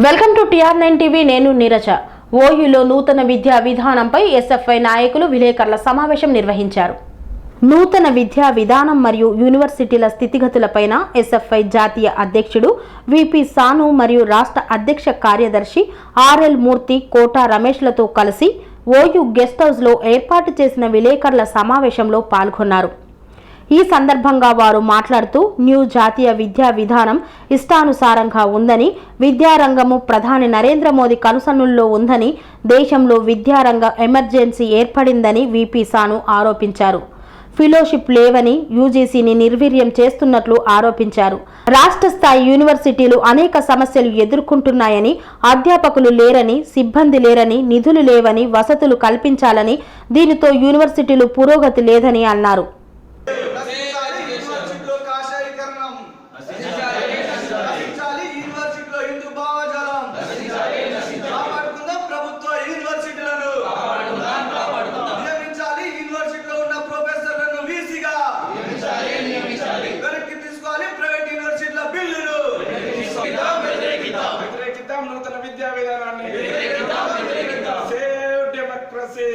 Welcome to TR9 TV. నేను నీరజ. ఓయూలో నూతన విద్యా విధానంపై ఎస్ఎఫ్ఐ నాయకులు విలేకరుల సమావేశం నిర్వహించారు. నూతన విద్యా విధానం మరియు యూనివర్సిటీల స్థితిగతులపైన ఎస్ఎఫ్ఐ జాతీయ అధ్యక్షుడు విపి సాను మరియు రాష్ట్ర అధ్యక్ష కార్యదర్శి RL మూర్తి, కోటా రమేష్లతో కలిసి ఓయూ గెస్ట్ హౌస్లో ఏర్పాటు చేసిన విలేకరుల సమావేశంలో పాల్గొన్నారు. ఈ సందర్భంగా వారు మాట్లాడుతూ న్యూ జాతీయ విద్యా విధానం ఇష్టానుసారంగా ఉందని, విద్యారంగము ప్రధాని నరేంద్ర మోదీ కనుసన్నుల్లో ఉందని, దేశంలో విద్యారంగ ఎమర్జెన్సీ ఏర్పడిందని విపి సాను ఆరోపించారు. ఫెలోషిప్ లేవని, యూజీసీని నిర్వీర్యం చేస్తున్నట్లు ఆరోపించారు. రాష్ట్ర స్థాయి యూనివర్సిటీలు అనేక సమస్యలు ఎదుర్కొంటున్నాయని, అధ్యాపకులు లేరని, సిబ్బంది లేరని, నిధులు లేవని, వసతులు కల్పించాలని, దీనితో యూనివర్సిటీలు పురోగతి లేదని అన్నారు. నూతన విద్యా విధానాన్ని సేవ్ డెమోక్రసీ,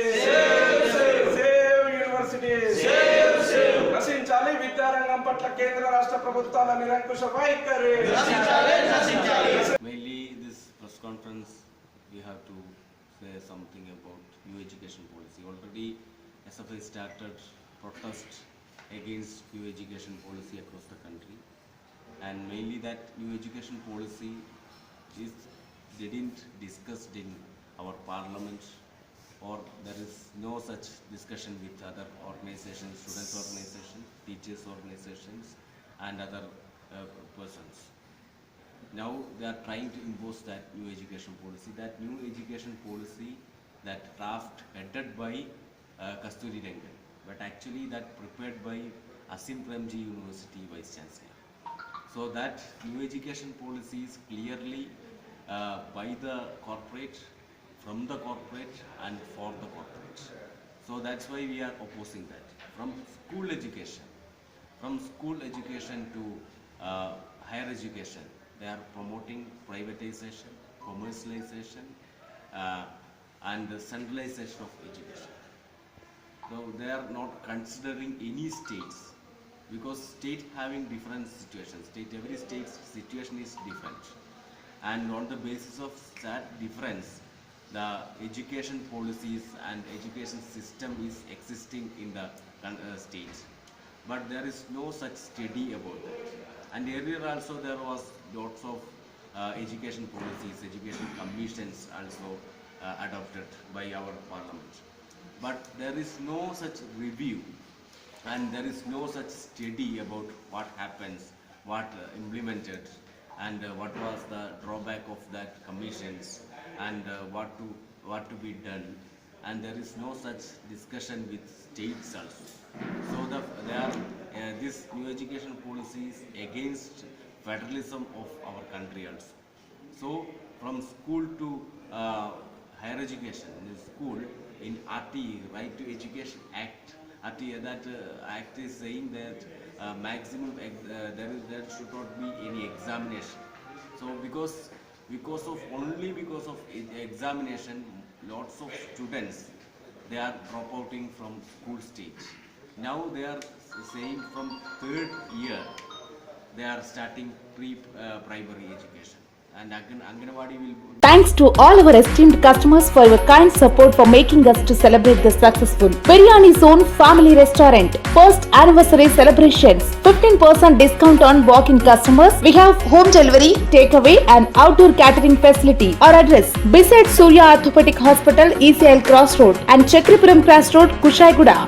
సేవ్ యూనివర్సిటీ, నశించాలి విద్యారంగం పట్ల కేంద్ర రాష్ట్ర ప్రభుత్వాల నిరంకుశ వైఖరి. Mainly this press conference we have to say something about new education policy. Already SFI started protest against new education policy across the country, and mainly that new education policy is didn't discussed in our parliament, or there is no such discussion with other organizations, students organizations, teachers organizations and other persons. Now they are trying to impose that new education policy. That new education policy, that draft headed by Kasturi Rangan, but actually that prepared by Asim Premji University Vice Chancellor. So that new education policy is clearly by the corporate, from the corporate and for the corporate. So that's why we are opposing that. From school education to higher education, they are promoting privatization, commercialization and the centralization of education. So they are not considering any states, because state having different situations. Every state's situation is different, and on the basis of that difference, the education policies and education system is existing in the state, but there is no such study about that. And earlier also there was lots of education policies, education commissions also adopted by our parliament, but there is no such review and there is no such study about what happens, what implemented, and what was the drawback of that commissions, and what to be done, and there is no such discussion with states also. So this new education policy is against federalism of our country also. So from school to higher education, in school, in RTE, Right to Education Act, RTE, that act is saying that maximum there should not be any examination. So because of examination, lots of students, they are dropouting from school stage. Now they are saying from third year they are starting primary education, and Anganwadi will. Thanks to all our esteemed customers for your kind support for making us to celebrate the successful Biryani Zone Family Restaurant first anniversary celebrations. 15% discount on walk-in customers. We have home delivery, takeaway and outdoor catering facility. Our address beside Surya Orthopedic Hospital, ECL Cross Road and Chakripuram Cross Road, Kushaiguda.